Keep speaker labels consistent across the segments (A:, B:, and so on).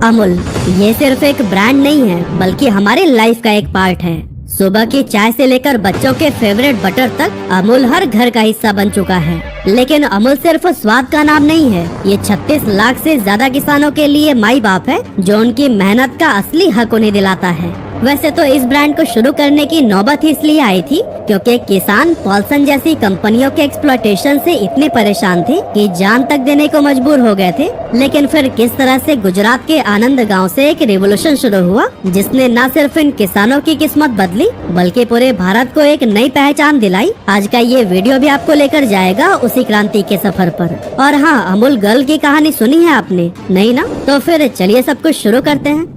A: अमूल ये सिर्फ एक ब्रांड नहीं है बल्कि हमारी लाइफ का एक पार्ट है। सुबह की चाय से लेकर बच्चों के फेवरेट बटर तक अमूल हर घर का हिस्सा बन चुका है। लेकिन अमूल सिर्फ स्वाद का नाम नहीं है, ये 36 लाख से ज्यादा किसानों के लिए माई बाप है जो उनकी मेहनत का असली हक उन्हें दिलाता है। वैसे तो इस ब्रांड को शुरू करने की नौबत ही इसलिए आई थी क्योंकि किसान पॉल्सन जैसी कंपनियों के एक्सप्लॉयटेशन से इतने परेशान थे कि जान तक देने को मजबूर हो गए थे। लेकिन फिर किस तरह से गुजरात के आनंद गांव से एक रेवोल्यूशन शुरू हुआ जिसने न सिर्फ इन किसानों की किस्मत बदली बल्कि पूरे भारत को एक नई पहचान दिलाई। आज का ये वीडियो भी आपको लेकर जाएगा उसी क्रांति के सफर पर। और हाँ, अमूल गर्ल की कहानी सुनी है आपने? नहीं ना? तो फिर चलिए सब कुछ शुरू करते हैं।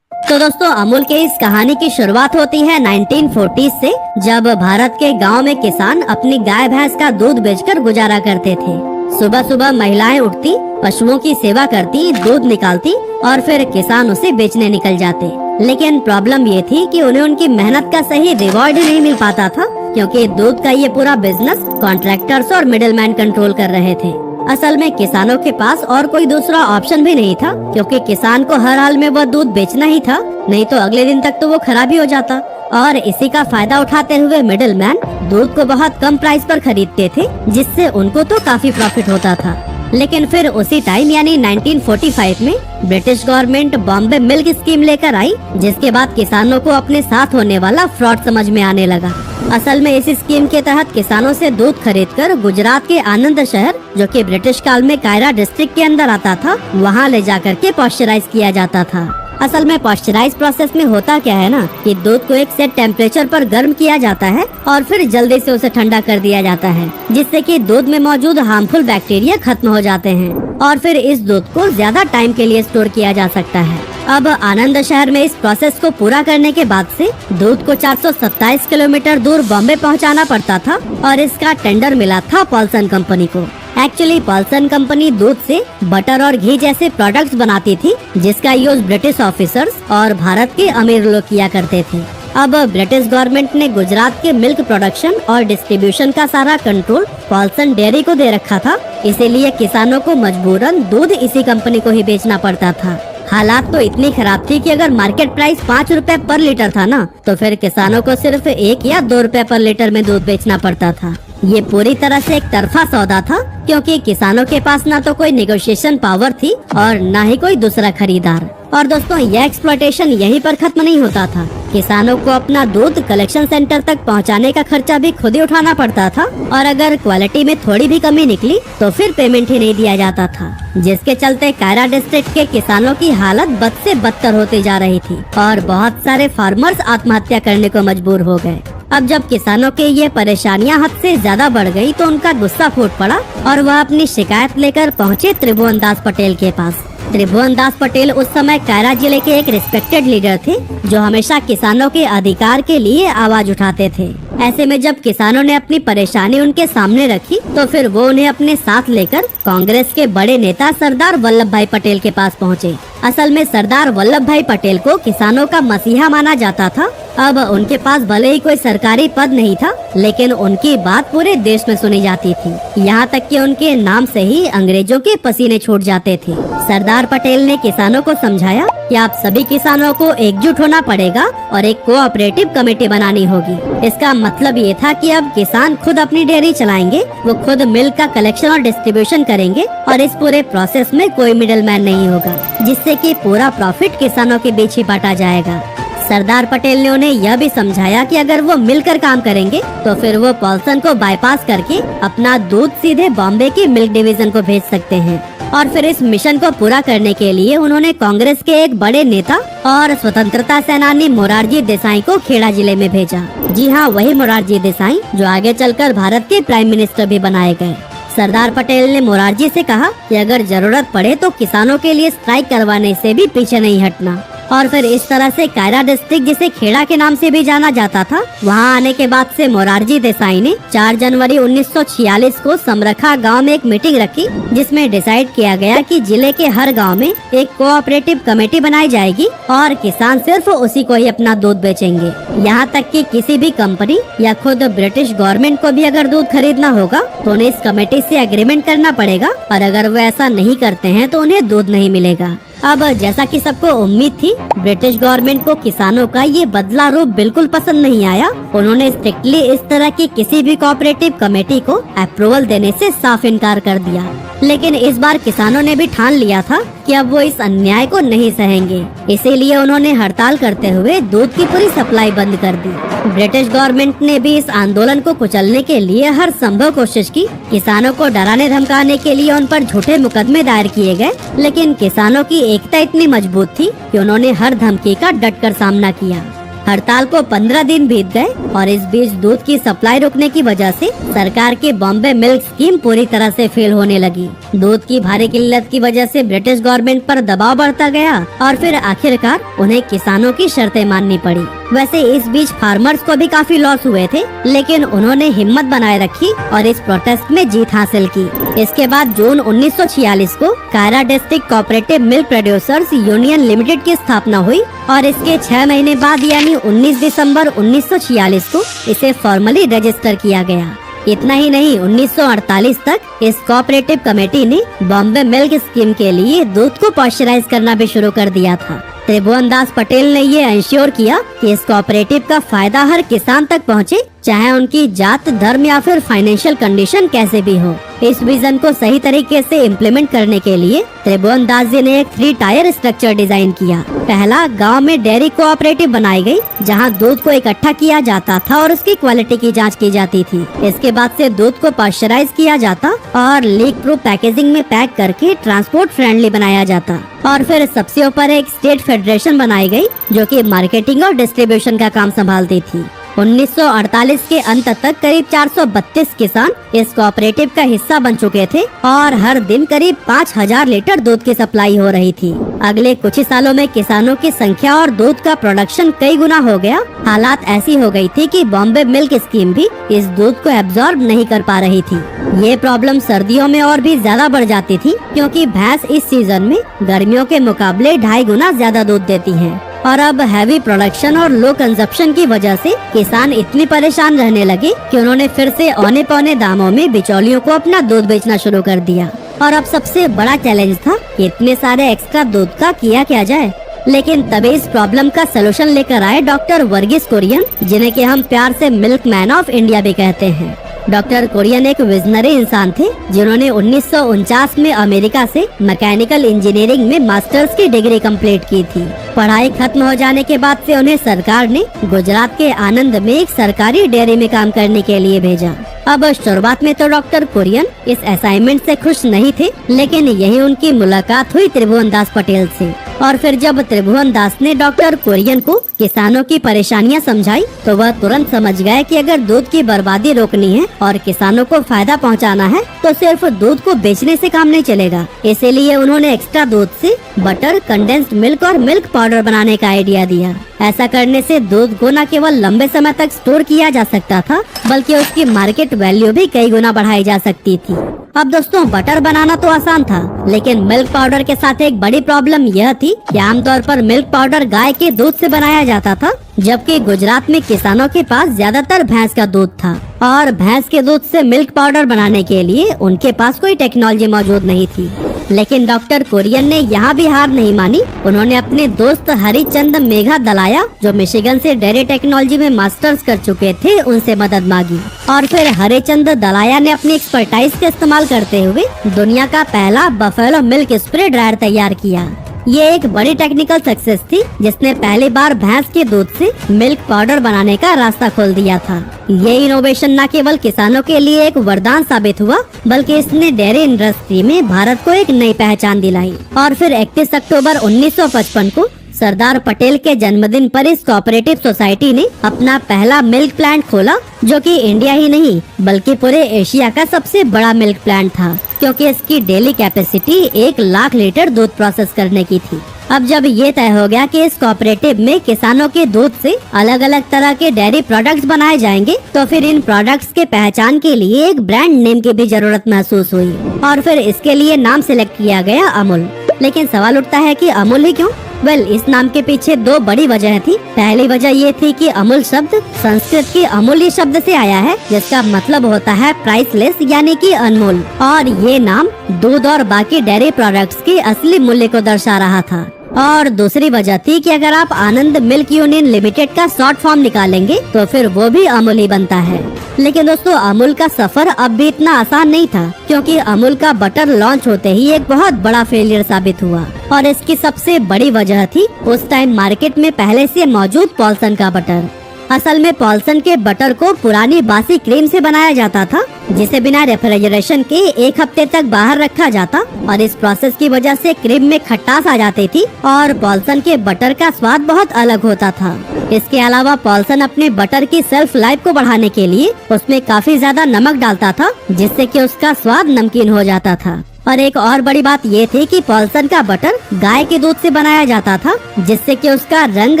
A: तो दोस्तों, अमूल के इस कहानी की शुरुआत होती है 1940s से, जब भारत के गांव में किसान अपनी गाय भैंस का दूध बेचकर गुजारा करते थे। सुबह सुबह महिलाएं उठती, पशुओं की सेवा करती, दूध निकालती और फिर किसान उसे बेचने निकल जाते। लेकिन प्रॉब्लम ये थी कि उन्हें उनकी मेहनत का सही रिवॉर्ड ही नहीं मिल पाता था क्योंकि दूध का ये पूरा बिजनेस कॉन्ट्रैक्टर्स और मिडिलमैन कंट्रोल कर रहे थे। असल में किसानों के पास और कोई दूसरा ऑप्शन भी नहीं था क्योंकि किसान को हर हाल में वह दूध बेचना ही था, नहीं तो अगले दिन तक तो वो खराब ही हो जाता। और इसी का फायदा उठाते हुए मिडिलमैन दूध को बहुत कम प्राइस पर खरीदते थे जिससे उनको तो काफी प्रॉफिट होता था। लेकिन फिर उसी टाइम यानी 1945 में British government Bombay milk scheme लेकर आई जिसके बाद किसानों को अपने साथ होने वाला फ्रॉड समझ में आने लगा। असल में इस स्कीम के तहत किसानों से दूध खरीदकर गुजरात के आनंद शहर, जो कि ब्रिटिश काल में कायरा डिस्ट्रिक्ट के अंदर आता था, वहाँ ले जाकर के पॉस्चराइज किया जाता था। असल में पॉस्चराइज प्रोसेस में होता क्या है ना कि दूध को एक सेट टेम्परेचर पर गर्म किया जाता है और फिर जल्दी से उसे ठंडा कर दिया जाता है जिससे कि दूध में मौजूद हार्मफुल बैक्टीरिया खत्म हो जाते हैं और फिर इस दूध को ज्यादा टाइम के लिए स्टोर किया जा सकता है। अब आनंद शहर में इस प्रोसेस को पूरा करने के बाद से दूध को 427 किलोमीटर दूर बॉम्बे पहुंचाना पड़ता था और इसका टेंडर मिला था पॉल्सन कंपनी को। एक्चुअली पॉल्सन कंपनी दूध से बटर और घी जैसे प्रोडक्ट्स बनाती थी जिसका यूज ब्रिटिश ऑफिसर्स और भारत के अमीर लोग किया करते थे। अब ब्रिटिश गवर्नमेंट ने गुजरात के मिल्क प्रोडक्शन और डिस्ट्रीब्यूशन का सारा कंट्रोल पॉल्सन डेयरी को दे रखा था, इसीलिए किसानों को मजबूरन दूध इसी कंपनी को ही बेचना पड़ता था। हालात तो इतनी खराब थी कि अगर मार्केट प्राइस 5 रुपए पर लीटर था ना तो फिर किसानों को सिर्फ 1 या 2 रुपए पर लीटर में दूध बेचना पड़ता था। ये पूरी तरह से एक तरफा सौदा था क्योंकि किसानों के पास ना तो कोई नेगोशिएशन पावर थी और ना ही कोई दूसरा खरीदार। और दोस्तों, यह एक्सप्लॉयटेशन यहीं पर खत्म नहीं होता था। किसानों को अपना दूध कलेक्शन सेंटर तक पहुंचाने का खर्चा भी खुद ही उठाना पड़ता था और अगर क्वालिटी में थोड़ी भी कमी निकली तो फिर पेमेंट ही नहीं दिया जाता था, जिसके चलते कायरा डिस्ट्रिक्ट के किसानों की हालत बद से बदतर होती जा रही थी और बहुत सारे फार्मर्स आत्महत्या करने को मजबूर हो गए। अब जब किसानों के ये परेशानियां हद से ज्यादा बढ़ गई तो उनका गुस्सा फूट पड़ा और वह अपनी शिकायत लेकर पहुंचे त्रिभुवन दास पटेल के पास। त्रिभुवन दास पटेल उस समय कायरा जिले के एक रिस्पेक्टेड लीडर थे जो हमेशा किसानों के अधिकार के लिए आवाज उठाते थे। ऐसे में जब किसानों ने अपनी परेशानी उनके सामने रखी तो फिर वो उन्हें अपने साथ लेकर कांग्रेस के बड़े नेता सरदार वल्लभ भाई पटेल के पास पहुँचे। असल में सरदार वल्लभ भाई पटेल को किसानों का मसीहा माना जाता था। अब उनके पास भले ही कोई सरकारी पद नहीं था लेकिन उनकी बात पूरे देश में सुनी जाती थी, यहाँ तक कि उनके नाम से ही अंग्रेजों के पसीने छूट जाते थे। सरदार पटेल ने किसानों को समझाया कि आप सभी किसानों को एकजुट होना पड़ेगा और एक कोऑपरेटिव कमेटी बनानी होगी। इसका मतलब ये था कि अब किसान खुद अपनी डेयरी चलाएंगे, वो खुद मिल्क का कलेक्शन और डिस्ट्रीब्यूशन करेंगे और इस पूरे प्रोसेस में कोई मिडिलमैन नहीं होगा जिससे कि पूरा प्रॉफिट किसानों के बीच ही बांटा जाएगा। सरदार पटेल ने उन्हें यह भी समझाया कि अगर वो मिलकर काम करेंगे तो फिर वो पॉल्सन को बाईपास करके अपना दूध सीधे बॉम्बे की मिल्क डिवीजन को भेज सकते हैं। और फिर इस मिशन को पूरा करने के लिए उन्होंने कांग्रेस के एक बड़े नेता और स्वतंत्रता सेनानी मोरारजी देसाई को खेड़ा जिले में भेजा। जी हाँ, वही मोरारजी देसाई जो आगे चलकर भारत के प्राइम मिनिस्टर भी बनाए गए। सरदार पटेल ने मोरारजी से कहा कि अगर जरूरत पड़े तो किसानों के लिए स्ट्राइक करवाने से भी पीछे नहीं हटना। और फिर इस तरह से कायरा डिस्ट्रिक्ट, जिसे खेड़ा के नाम से भी जाना जाता था, वहाँ आने के बाद से मोरारजी देसाई ने 4 जनवरी 1946 को समरखा गांव में एक मीटिंग रखी, जिसमें डिसाइड किया गया कि जिले के हर गांव में एक कोऑपरेटिव कमेटी बनाई जाएगी और किसान सिर्फ उसी को ही अपना दूध बेचेंगे। यहाँ तक कि किसी भी कंपनी या खुद ब्रिटिश गवर्नमेंट को भी अगर दूध खरीदना होगा तो उन्हें इस कमेटी से एग्रीमेंट करना पड़ेगा, और अगर वो ऐसा नहीं करते हैं तो उन्हें दूध नहीं मिलेगा। अब जैसा कि सबको उम्मीद थी, ब्रिटिश गवर्नमेंट को किसानों का ये बदला रूप बिल्कुल पसंद नहीं आया। उन्होंने स्ट्रिक्टली इस तरह की किसी भी कोऑपरेटिव कमेटी को अप्रूवल देने से साफ इनकार कर दिया। लेकिन इस बार किसानों ने भी ठान लिया था कि अब वो इस अन्याय को नहीं सहेंगे, इसीलिए उन्होंने हड़ताल करते हुए दूध की पूरी सप्लाई बंद कर दी। ब्रिटिश गवर्नमेंट ने भी इस आंदोलन को कुचलने के लिए हर संभव कोशिश की। किसानों को डराने धमकाने के लिए उन पर झूठे मुकदमे दायर किए गए, लेकिन किसानों की एकता इतनी मजबूत थी कि उन्होंने हर धमकी का डटकर सामना किया। हड़ताल को 15 दिन बीत गए और इस बीच दूध की सप्लाई रुकने की वजह से सरकार की बॉम्बे मिल्क स्कीम पूरी तरह से फेल होने लगी। दूध की भारी किल्लत की वजह से ब्रिटिश गवर्नमेंट पर दबाव बढ़ता गया और फिर आखिरकार उन्हें किसानों की शर्तें माननी पड़ी। वैसे इस बीच फार्मर्स को भी काफी लॉस हुए थे, लेकिन उन्होंने हिम्मत बनाए रखी और इस प्रोटेस्ट में जीत हासिल की। इसके बाद जून 1946 को Kaira district cooperative milk producers union limited की स्थापना हुई और इसके 6 महीने बाद यानी 19 दिसंबर 1946 को इसे फॉर्मली रजिस्टर किया गया। इतना ही नहीं, 1948 तक इस कोऑपरेटिव कमेटी ने बॉम्बे मिल्क स्कीम के लिए दूध को पॉस्चराइज करना भी शुरू कर दिया था। त्रिभुवन दास पटेल ने ये इंश्योर किया कि इस कोऑपरेटिव का फायदा हर किसान तक पहुंचे, चाहे उनकी जात, धर्म या फिर फाइनेंशियल कंडीशन कैसे भी हो। इस विजन को सही तरीके से इम्प्लीमेंट करने के लिए त्रिभुवन दास जी ने एक 3 टायर स्ट्रक्चर डिजाइन किया। पहला, गांव में डेयरी कोऑपरेटिव बनाई गई, जहां दूध को इकट्ठा किया जाता था और उसकी क्वालिटी की जांच की जाती थी। इसके बाद से दूध को पाश्चराइज किया जाता और लीक प्रूफ पैकेजिंग में पैक करके ट्रांसपोर्ट फ्रेंडली बनाया जाता। और फिर सबसे ऊपर एक स्टेट फेडरेशन बनाई गई, जो कि मार्केटिंग और डिस्ट्रीब्यूशन का काम संभालती थी। 1948 के अंत तक करीब 432 किसान इस कोऑपरेटिव का हिस्सा बन चुके थे और हर दिन करीब 5000 लीटर दूध की सप्लाई हो रही थी। अगले कुछ ही सालों में किसानों की संख्या और दूध का प्रोडक्शन कई गुना हो गया। हालात ऐसी हो गई थी कि बॉम्बे मिल्क स्कीम भी इस दूध को एब्जॉर्ब नहीं कर पा रही थी। ये प्रॉब्लम सर्दियों में और भी ज्यादा बढ़ जाती थी, क्योंकि भैंस इस सीजन में गर्मियों के मुकाबले 2.5 गुना ज्यादा दूध देती है। और अब हैवी प्रोडक्शन और लो कंजप्शन की वजह से किसान इतनी परेशान रहने लगे कि उन्होंने फिर से औने पौने दामों में बिचौलियों को अपना दूध बेचना शुरू कर दिया। और अब सबसे बड़ा चैलेंज था कि इतने सारे एक्स्ट्रा दूध का किया क्या जाए। लेकिन तभी इस प्रॉब्लम का सलूशन लेकर आए डॉक्टर वर्गीस कुरियन, जिन्हें कि हम प्यार से मिल्क मैन ऑफ इंडिया भी कहते हैं। डॉक्टर कुरियन एक विजनरी इंसान थे, जिन्होंने 1949 में अमेरिका से मैकेनिकल इंजीनियरिंग में मास्टर्स की डिग्री कंप्लीट की थी। पढ़ाई खत्म हो जाने के बाद से उन्हें सरकार ने गुजरात के आनंद में एक सरकारी डेयरी में काम करने के लिए भेजा। अब शुरुआत में तो डॉक्टर कुरियन इस असाइनमेंट से खुश नहीं थे, लेकिन यही उनकी मुलाकात हुई त्रिभुवन दास पटेल से। और फिर जब त्रिभुवन दास ने डॉक्टर कुरियन को किसानों की परेशानियां समझाई, तो वह तुरंत समझ गए कि अगर दूध की बर्बादी रोकनी है और किसानों को फायदा पहुंचाना है, तो सिर्फ दूध को बेचने से काम नहीं चलेगा। इसीलिए उन्होंने एक्स्ट्रा दूध से बटर, कंडेंस्ड मिल्क और मिल्क पाउडर बनाने का आइडिया दिया। ऐसा करने से दूध को न केवल लंबे समय तक स्टोर किया जा सकता था, बल्कि उसकी मार्केट वैल्यू भी कई गुना बढ़ाई जा सकती थी। अब दोस्तों, बटर बनाना तो आसान था, लेकिन मिल्क पाउडर के साथ एक बड़ी प्रॉब्लम यह थी कि आमतौर पर मिल्क पाउडर गाय के दूध से बनाया जाता था, जबकि गुजरात में किसानों के पास ज्यादातर भैंस का दूध था और भैंस के दूध से मिल्क पाउडर बनाने के लिए उनके पास कोई टेक्नोलॉजी मौजूद नहीं थी। लेकिन डॉक्टर कुरियन ने यहाँ भी हार नहीं मानी। उन्होंने अपने दोस्त हरिचंद मेघा दलाया, जो मिशिगन से डेयरी टेक्नोलॉजी में मास्टर्स कर चुके थे, उनसे मदद मांगी। और फिर हरिचंद दलाया ने अपनी एक्सपर्टाइज का इस्तेमाल करते हुए दुनिया का पहला बफेलो मिल्क स्प्रे ड्रायर तैयार किया। ये एक बड़ी टेक्निकल सक्सेस थी, जिसने पहली बार भैंस के दूध से मिल्क पाउडर बनाने का रास्ता खोल दिया था। ये इनोवेशन न केवल किसानों के लिए एक वरदान साबित हुआ, बल्कि इसने डेयरी इंडस्ट्री में भारत को एक नई पहचान दिलाई। और फिर 31 अक्टूबर 1955 को सरदार पटेल के जन्मदिन पर इस कोऑपरेटिव सोसाइटी ने अपना पहला मिल्क प्लांट खोला, जो कि इंडिया ही नहीं बल्कि पूरे एशिया का सबसे बड़ा मिल्क प्लांट था, क्योंकि इसकी डेली कैपेसिटी 1 लाख लीटर दूध प्रोसेस करने की थी। अब जब ये तय हो गया कि इस कोऑपरेटिव में किसानों के दूध से अलग अलग तरह के डेयरी प्रोडक्ट्स बनाए जाएंगे, तो फिर इन प्रोडक्ट्स के पहचान के लिए एक ब्रांड नेम की भी जरूरत महसूस हुई और फिर इसके लिए नाम सिलेक्ट किया गया अमूल। लेकिन सवाल उठता है कि अमूल ही क्यों? इस नाम के पीछे दो बड़ी वजह थी। पहली वजह ये थी कि अमूल शब्द संस्कृत के अमूल्य शब्द से आया है, जिसका मतलब होता है प्राइसलेस यानी कि अनमोल, और ये नाम दूध और बाकी डेयरी प्रोडक्ट्स के असली मूल्य को दर्शा रहा था। और दूसरी वजह थी कि अगर आप आनंद मिल्क यूनियन लिमिटेड का शॉर्ट फॉर्म निकालेंगे तो फिर वो भी अमूल ही बनता है। लेकिन दोस्तों, अमूल का सफर अब भी इतना आसान नहीं था, क्योंकि अमूल का बटर लॉन्च होते ही एक बहुत बड़ा फेलियर साबित हुआ। और इसकी सबसे बड़ी वजह थी उस टाइम मार्केट में पहले से मौजूद पॉल्सन का बटर। असल में पॉल्सन के बटर को पुरानी बासी क्रीम से बनाया जाता था, जिसे बिना रेफ्रिजरेशन के 1 हफ्ते तक बाहर रखा जाता, और इस प्रोसेस की वजह से क्रीम में खटास आ जाती थी और पॉल्सन के बटर का स्वाद बहुत अलग होता था। इसके अलावा पॉल्सन अपने बटर की सेल्फ लाइफ को बढ़ाने के लिए उसमें काफी ज्यादा नमक डालता था, जिससे कि उसका स्वाद नमकीन हो जाता था। और एक और बड़ी बात ये थी कि पॉल्सन का बटर गाय के दूध से बनाया जाता था, जिससे कि उसका रंग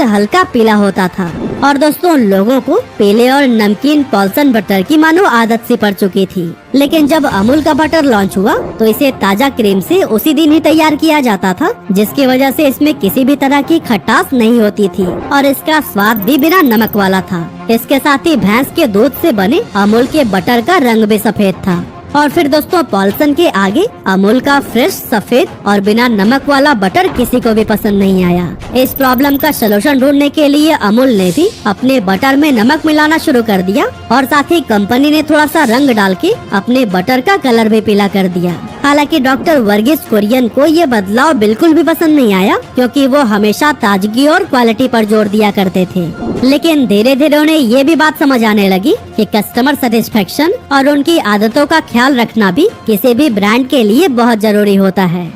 A: हल्का पीला होता था। और दोस्तों, लोगों को पीले और नमकीन पॉल्सन बटर की मानो आदत सी पड़ चुकी थी। लेकिन जब अमूल का बटर लॉन्च हुआ तो इसे ताजा क्रीम से उसी दिन ही तैयार किया जाता था, जिसकी वजह से इसमें किसी भी तरह की खटास नहीं होती थी और इसका स्वाद भी बिना नमक वाला था। इसके साथ ही भैंस के दूध से बने अमूल के बटर का रंग भी सफेद था। और फिर दोस्तों, पॉल्सन के आगे अमूल का फ्रेश सफेद और बिना नमक वाला बटर किसी को भी पसंद नहीं आया। इस प्रॉब्लम का सलूशन ढूंढने के लिए अमूल ने भी अपने बटर में नमक मिलाना शुरू कर दिया और साथ ही कंपनी ने थोड़ा सा रंग डाल के अपने बटर का कलर भी पीला कर दिया। हालांकि डॉक्टर वर्गीस कुरियन को ये बदलाव बिल्कुल भी पसंद नहीं आया, क्योंकि वो हमेशा ताजगी और क्वालिटी पर जोर दिया करते थे। लेकिन धीरे धीरे उन्हें ये भी बात समझ आने लगी कि कस्टमर सेटिस्फेक्शन और उनकी आदतों का ख्याल रखना भी किसी भी ब्रांड के लिए बहुत जरूरी होता है।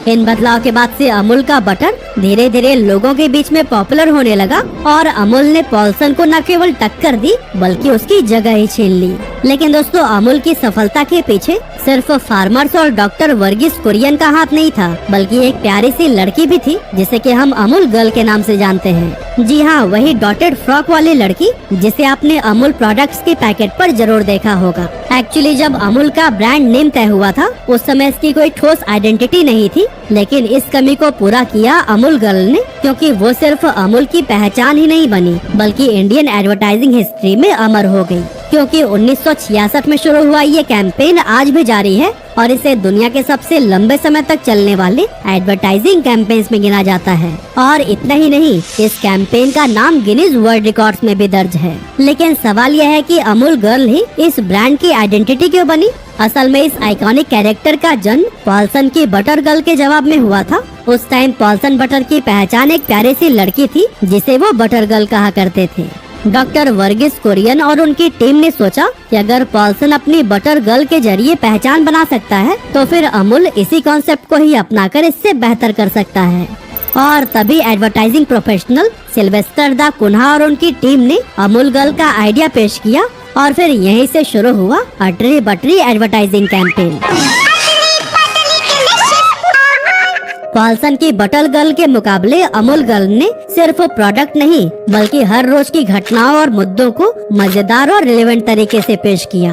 A: इन बदलाव के बाद से अमूल का बटर धीरे धीरे लोगों के बीच में पॉपुलर होने लगा और अमूल ने पॉल्सन को न केवल टक्कर दी बल्कि उसकी जगह ही छीन ली। लेकिन दोस्तों, अमूल की सफलता के पीछे सिर्फ फार्मर्स और डॉक्टर वर्गीस कुरियन का हाथ नहीं था, बल्कि एक प्यारी सी लड़की भी थी, जिसे कि हम अमूल गर्ल के नाम से जानते हैं। जी हाँ, वही डॉटेड फ्रॉक वाली लड़की जिसे आपने अमूल प्रोडक्ट्स के पैकेट पर जरूर देखा होगा। एक्चुअली जब अमूल का ब्रांड नेम तय हुआ था उस समय इसकी कोई ठोस आइडेंटिटी नहीं थी, लेकिन इस कमी को पूरा किया अमूल गर्ल ने, क्योंकि वो सिर्फ अमूल की पहचान ही नहीं बनी बल्कि इंडियन एडवर्टाइजिंग हिस्ट्री में अमर हो गई। क्योंकि 1966 में शुरू हुआ ये कैंपेन आज भी जारी है और इसे दुनिया के सबसे लंबे समय तक चलने वाले एडवर्टाइजिंग कैंपेन्स में गिना जाता है। और इतना ही नहीं, इस कैंपेन का नाम गिनीज वर्ल्ड रिकॉर्ड्स में भी दर्ज है। लेकिन सवाल यह है कि अमूल गर्ल ही इस ब्रांड की आइडेंटिटी क्यों बनी? असल में इस आइकॉनिक कैरेक्टर का जन्म पॉल्सन की बटर गर्ल के जवाब में हुआ था। उस टाइम पॉल्सन बटर की पहचान एक प्यारी सी लड़की थी जिसे वो बटर गर्ल कहा करते थे। डॉक्टर वर्गीस कुरियन और उनकी टीम ने सोचा कि अगर पॉल्सन अपनी बटर गर्ल के जरिए पहचान बना सकता है तो फिर अमूल इसी कॉन्सेप्ट को ही अपनाकर इससे बेहतर कर सकता है। और तभी एडवर्टाइजिंग प्रोफेशनल सिल्वेस्टर दा कुन्हा और उनकी टीम ने अमूल गर्ल का आइडिया पेश किया और फिर यहीं से शुरू हुआ अटरी बटरी एडवर्टाइजिंग कैंपेन। पॉल्सन की बटर गर्ल के मुकाबले अमूल गर्ल ने सिर्फ प्रोडक्ट नहीं बल्कि हर रोज की घटनाओं और मुद्दों को मजेदार और रिलेवेंट तरीके से पेश किया।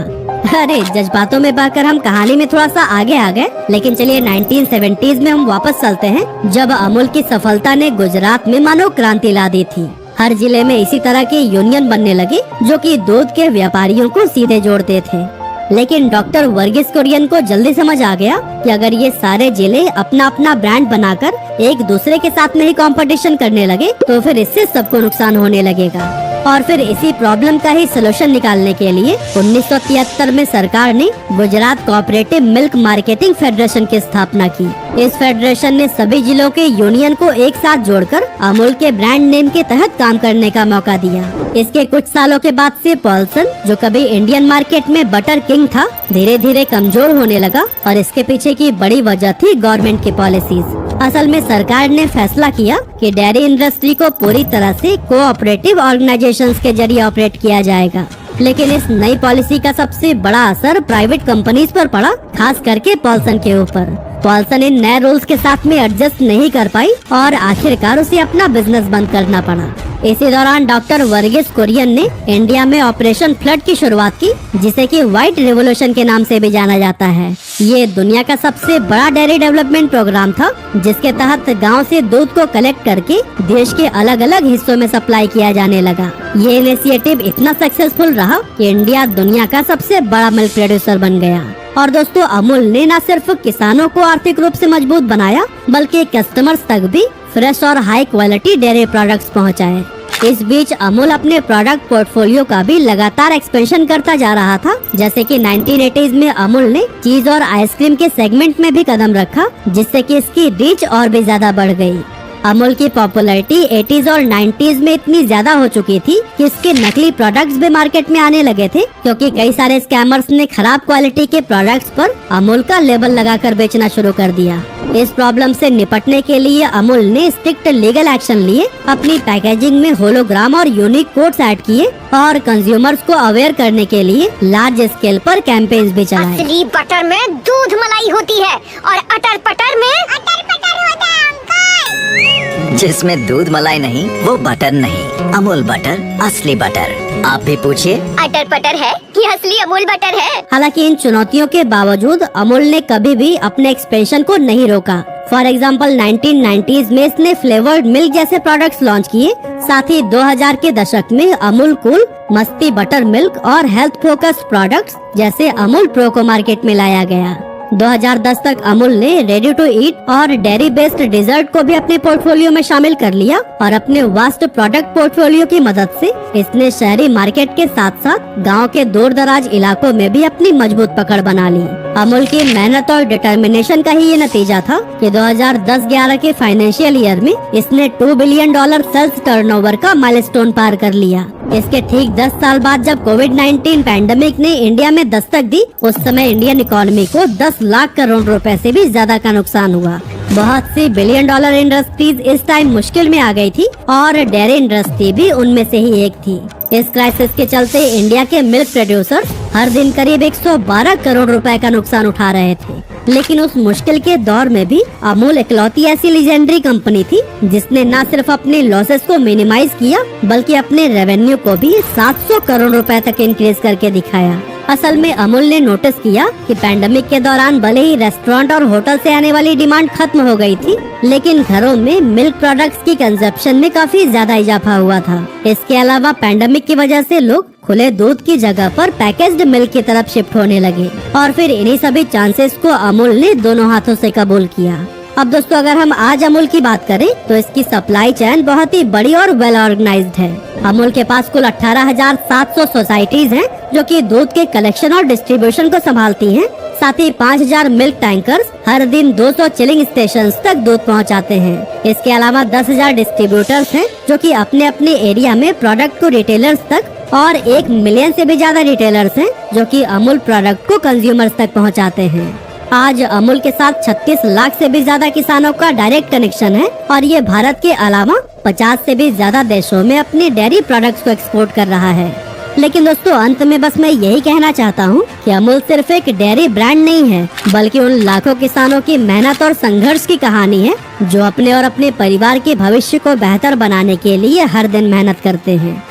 A: अरे, जज्बातों में बहकर हम कहानी में थोड़ा सा आगे आ गए, लेकिन चलिए 1970s में हम वापस चलते हैं, जब अमूल की सफलता ने गुजरात में मानो क्रांति ला दी थी। हर जिले में इसी तरह के यूनियन बनने लगे जो कि दूध के व्यापारियों को सीधे जोड़ते थे। लेकिन डॉक्टर वर्गीस कुरियन को जल्दी समझ आ गया कि अगर ये सारे जिले अपना अपना ब्रांड बनाकर एक दूसरे के साथ में ही कंपटीशन करने लगे तो फिर इससे सबको नुकसान होने लगेगा। और फिर इसी प्रॉब्लम का ही सलूशन निकालने के लिए 1973 में सरकार ने Gujarat cooperative milk marketing federation की स्थापना की। इस फेडरेशन ने सभी जिलों के यूनियन को एक साथ जोड़कर अमूल के ब्रांड नेम के तहत काम करने का मौका दिया। इसके कुछ सालों के बाद से पॉल्सन, जो कभी इंडियन मार्केट में बटर किंग था, धीरे धीरे कमजोर होने लगा और इसके पीछे की बड़ी वजह थी गवर्नमेंट की पॉलिसीज। असल में सरकार ने फैसला किया कि डेयरी इंडस्ट्री को पूरी तरह से कोऑपरेटिव ऑर्गेनाइजेशंस के जरिए ऑपरेट किया जाएगा। लेकिन इस नई पॉलिसी का सबसे बड़ा असर प्राइवेट कंपनीज पर पड़ा, खास करके पॉल्सन के ऊपर। पॉल्सन इन नए रूल्स के साथ में एडजस्ट नहीं कर पाई और आखिरकार उसे अपना बिजनेस बंद करना पड़ा। इसी दौरान डॉक्टर वर्गीस कुरियन ने इंडिया में ऑपरेशन फ्लड की शुरुआत की, जिसे कि व्हाइट रिवॉल्यूशन के नाम से भी जाना जाता है। ये दुनिया का सबसे बड़ा डेयरी डेवलपमेंट प्रोग्राम था, जिसके तहत गांव से दूध को कलेक्ट करके देश के अलग अलग हिस्सों में सप्लाई किया जाने लगा। ये इनिशिएटिव इतना सक्सेसफुल रहा कि इंडिया दुनिया का सबसे बड़ा मिल्क प्रोड्यूसर बन गया। और दोस्तों, अमूल ने न सिर्फ किसानों को आर्थिक रूप से मजबूत बनाया, बल्कि कस्टमर्स तक भी फ्रेश और हाई क्वालिटी डेयरी प्रोडक्ट्स पहुंचाए। इस बीच अमूल अपने प्रोडक्ट पोर्टफोलियो का भी लगातार एक्सपेंशन करता जा रहा था। जैसे कि 1980s में अमूल ने चीज और आइसक्रीम के सेगमेंट में भी कदम रखा, जिससे कि इसकी रीच और भी ज्यादा बढ़ गई। अमूल की पॉपुलैरिटी 80s और 90s में इतनी ज्यादा हो चुकी थी कि इसके नकली प्रोडक्ट्स भी मार्केट में आने लगे थे, क्योंकि कई सारे स्कैमर्स ने खराब क्वालिटी के प्रोडक्ट्स पर अमूल का लेबल लगाकर बेचना शुरू कर दिया। इस प्रॉब्लम से निपटने के लिए अमूल ने स्ट्रिक्ट लीगल एक्शन लिए, अपनी पैकेजिंग में होलोग्राम और यूनिक कोड्स ऐड किए और कंज्यूमर्स को अवेयर करने के लिए लार्ज स्केल पर कैंपेन्स भी चलाए।
B: असली बटर में दूध मलाई होती है और अटर पटर में अटर पटर होता है अंकल।
C: जिसमें दूध मलाई नहीं वो बटर नहीं। अमूल बटर, असली बटर। आप भी पूछिए,
B: अटर पटर है कि असली अमूल बटर है।
A: हालांकि इन चुनौतियों के बावजूद अमूल ने कभी भी अपने एक्सपेंशन को नहीं रोका। फॉर एग्जाम्पल 1990s में इसने फ्लेवर्ड मिल्क जैसे प्रोडक्ट्स लॉन्च किए। साथ ही 2000 के दशक में अमूल कूल, मस्ती बटर मिल्क और हेल्थ फोकस्ड प्रोडक्ट्स जैसे अमूल प्रो को मार्केट में लाया गया। 2010 तक अमूल ने रेडी टू ईट और डेयरी बेस्ड डिजर्ट को भी अपने पोर्टफोलियो में शामिल कर लिया और अपने वास्ट प्रोडक्ट पोर्टफोलियो की मदद से इसने शहरी मार्केट के साथ साथ गांव के दूर दराज इलाकों में भी अपनी मजबूत पकड़ बना ली। अमूल की मेहनत और डिटर्मिनेशन का ही ये नतीजा था कि 2010-11 के फाइनेंशियल ईयर में इसने $2 बिलियन सेल्स टर्नओवर का माइलस्टोन पार कर लिया। इसके ठीक 10 साल बाद जब कोविड-19 पैंडेमिक ने इंडिया में दस्तक दी, उस समय इंडियन इकोनॉमी को 10 लाख करोड़ रुपए से भी ज्यादा का नुकसान हुआ। बहुत सी $1 बिलियन इंडस्ट्रीज इस टाइम मुश्किल में आ गई थी और डेयरी इंडस्ट्री भी उनमें से ही एक थी। इस क्राइसिस के चलते इंडिया के मिल्क प्रोड्यूसर्स हर दिन करीब 112 करोड़ रुपए का नुकसान उठा रहे थे। लेकिन उस मुश्किल के दौर में भी अमूल इकलौती ऐसी लीजेंडरी कंपनी थी जिसने न सिर्फ अपने लॉसेस को मिनिमाइज किया, बल्कि अपने रेवेन्यू को भी 700 करोड़ रुपए तक इंक्रीज करके दिखाया। असल में अमूल ने नोटिस किया कि पैंडेमिक के दौरान भले ही रेस्टोरेंट और होटल से आने वाली डिमांड खत्म हो गई थी, लेकिन घरों में मिल्क प्रोडक्ट्स की कंजप्शन में काफी ज्यादा इजाफा हुआ था। इसके अलावा पैंडेमिक की वजह से लोग खुले दूध की जगह पर पैकेज्ड मिल्क की तरफ शिफ्ट होने लगे और फिर इन्हीं सभी चांसेस को अमूल ने दोनों हाथों से कबूल किया। अब दोस्तों, अगर हम आज अमूल की बात करें तो इसकी सप्लाई चेन बहुत ही बड़ी और वेल ऑर्गेनाइज्ड है। अमूल के पास कुल 18,700 सोसाइटीज हैं जो कि दूध के कलेक्शन और डिस्ट्रीब्यूशन को संभालती हैं। साथ ही 5,000 मिल्क टैंकर्स हर दिन 200 चिलिंग स्टेशंस तक दूध पहुंचाते हैं। इसके अलावा 10,000 डिस्ट्रीब्यूटर्स हैं जो कि अपने अपने एरिया में प्रोडक्ट को रिटेलर्स तक, और 1 मिलियन से भी ज्यादा रिटेलर्स हैं जो कि अमूल प्रोडक्ट को कंज्यूमर्स तक पहुंचाते हैं। आज अमूल के साथ 36 लाख से भी ज्यादा किसानों का डायरेक्ट कनेक्शन है और ये भारत के अलावा 50 से भी ज्यादा देशों में अपने डेयरी प्रोडक्ट्स को एक्सपोर्ट कर रहा है। लेकिन दोस्तों, अंत में बस मैं यही कहना चाहता हूँ कि अमूल सिर्फ एक डेयरी ब्रांड नहीं है, बल्कि उन लाखों किसानों की मेहनत और संघर्ष की कहानी है जो अपने और अपने परिवार के भविष्य को बेहतर बनाने के लिए हर दिन मेहनत करते हैं।